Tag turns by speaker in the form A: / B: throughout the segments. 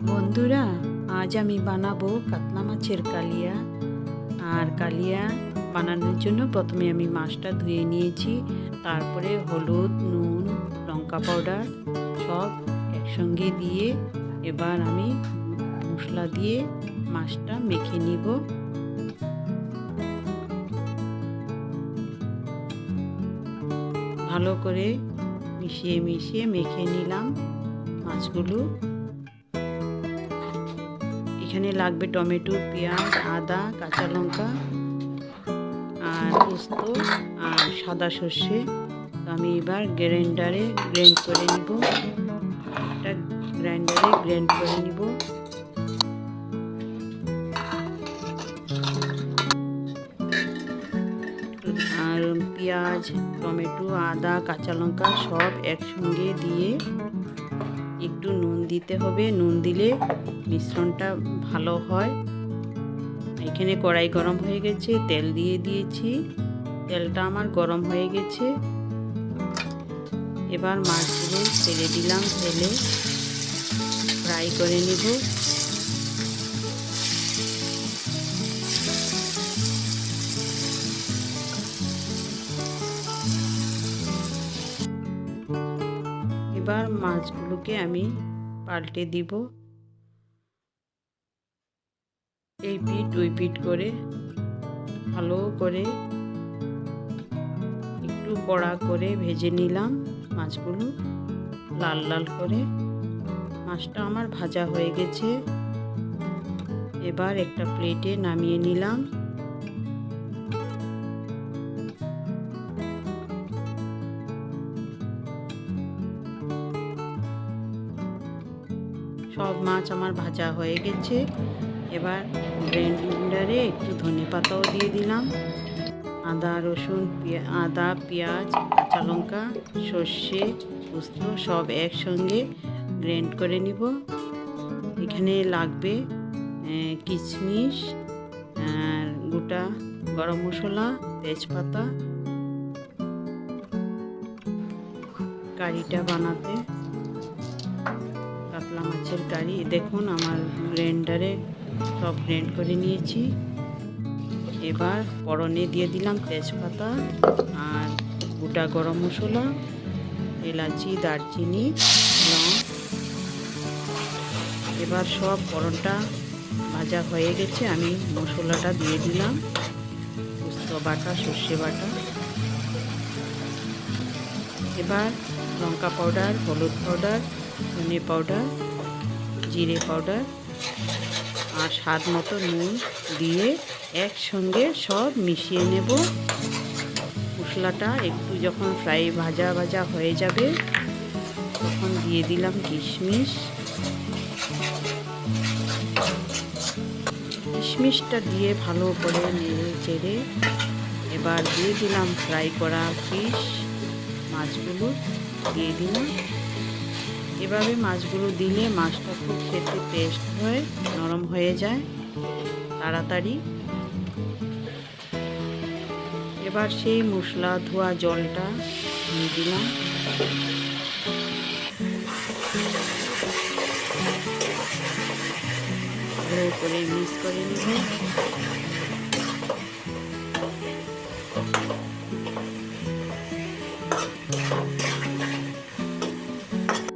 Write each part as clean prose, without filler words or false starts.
A: বন্ধুরা, আজ আমি বানাবো কাতলা মাছের কালিয়া। আর কালিয়া বানানোর জন্য প্রথমে আমি মাছটা ধুয়ে নিয়েছি। তারপরে হলুদ, নুন, লঙ্কা পাউডার সব একসঙ্গে দিয়ে এবার আমি মশলা দিয়ে মাছটা মেখে নিব। ভালো করে মিশিয়ে মিশিয়ে মেখে নিলাম মাছগুলো। এখানে লাগবে টমেটো, পেঁয়াজ, আদা, কাঁচা লঙ্কা আর পোস্ত আর সাদা সর্ষে। তো আমি এবার গ্রাইন্ডারে গ্রাইন্ড করে নিব। এটা গ্রাইন্ডারে গ্রাইন্ড করে নিব। আর পেঁয়াজ, টমেটো, আদা, কাঁচা লঙ্কা সব একসঙ্গে দিয়ে একটু নুন দিতে হবে। নুন দিলে মিশ্রণটা ভালো হয়। এখানে কড়াই গরম হয়ে গেছে, তেল দিয়ে দিয়েছি। তেলটা আমার গরম হয়ে গেছে। এবার মাছগুলো ছেড়ে দিলাম, তেলে ফ্রাই করে নেব। এবার মাছগুলোকে আমি পাল্টে দিব। এই পিঠ ওই পিঠ করে ভালো করে একটু কড়া করে ভেজে নিলাম মাছগুলো লাল লাল করে। মাছটা আমার ভাজা হয়ে গেছে। এবার একটা প্লেটে নামিয়ে নিলাম। সব মাছ আমার ভাজা হয়ে গেছে। এবার গ্রাইন্ডারে একটু ধনেপাতাও দিয়ে দিলাম। আদা, রসুন, আদা, পেঁয়াজ, কাঁচা লঙ্কা, সর্ষে, পোস্ত সব একসঙ্গে গ্রাইন্ড করে নিব। এখানে লাগবে কিশমিশ, গোটা গরম মশলা, তেজপাতা কারিটা বানাতে। কাতলা মাছের কারি দেখুন আমার গ্রাইন্ডারে সব গ্রাইন্ড করে নিয়েছি। এবার ফোড়নে দিয়ে দিলাম তেজপাতা আর গোটা গরম মশলা, এলাচি, দারচিনি, লং। এবার সব ফোড়নটা ভাজা হয়ে গেছে। আমি মশলাটা দিয়ে দিলাম, পোস্ত বাটা, সর্ষে বাটা। এবার লঙ্কা পাউডার, হলুদ পাউডার, ধনে পাউডার, জিরে পাউডার আর স্বাদ মতো নুন দিয়ে একসঙ্গে সব মিশিয়ে নেব। মশলাটা একটু যখন ফ্রাই ভাজা ভাজা হয়ে যাবে তখন দিয়ে দিলাম কিশমিশ। কিশমিশটা দিয়ে ভালো করে নেড়ে চেড়ে এবার দিয়ে দিলাম ফ্রাই করা ফিশ মাছগুলো দিয়ে দিলাম। এভাবে মাছগুলো দিলে মাছটা খুব খেতে টেস্ট হয়, নরম হয়ে যায় তাড়াতাড়ি। এবার সেই মশলা ধোয়া জলটা দিয়ে দিলাম। ভালো করে মিক্স করে নিব।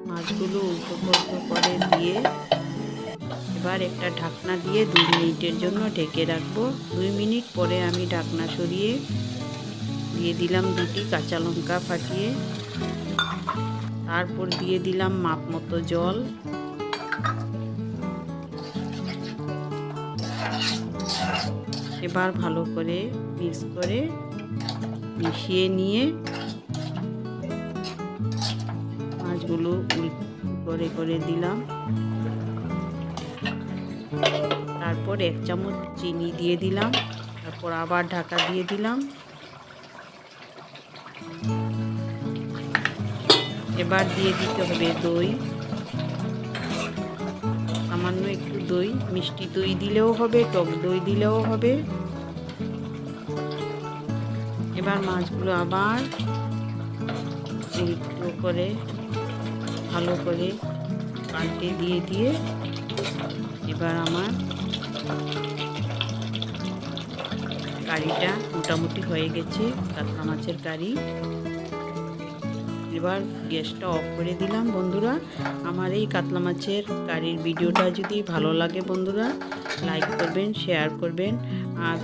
A: মাছগুলো উল্টো পাল্টো করে দিয়ে এবার একটা ঢাকনা দিয়ে 2 মিনিটের জন্য ঢেকে রাখবো। 2 মিনিট পরে আমি ঢাকনা সরিয়ে দিয়ে দিলাম 2টি কাঁচা লঙ্কা ফাটিয়ে। তারপর দিয়ে দিলাম মাপ মতো জল। এবার ভালো করে মিক্স করে মিশিয়ে নিয়ে মাছগুলো করে করে দিলাম। তারপর 1 চামচ চিনি দিয়ে দিলাম। তারপর আবার ঢাকা দিয়ে দিলাম। এবার দিয়ে দিতে হবে দই, সামান্য একটু দই। মিষ্টি দই দিলেও হবে, টক দই দিলেও হবে। এবার মাছগুলো আবার একটু করে ভালো করে পাল্টে দিয়ে এবার আমার কারিটা মোটামুটি হয়ে গেছে, কাতলা মাছের কারি। এবার গ্যাসটা অফ করে দিলাম। বন্ধুরা, আমার এই কাতলা মাছের কারির ভিডিওটা যদি ভালো লাগে বন্ধুরা, লাইক করবেন, শেয়ার করবেন আর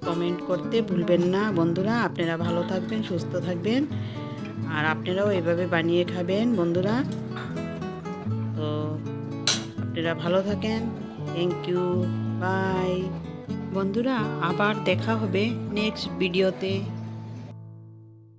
A: কমেন্ট করতে ভুলবেন না। বন্ধুরা, আপনারা ভালো থাকবেন, সুস্থ থাকবেন আর আপনারাও এভাবে বানিয়ে খাবেন বন্ধুরা। তো আপনারা ভালো থাকেন। Thank you, bye. বন্ধুরা, আবার দেখা হবে নেক্সট ভিডিওতে।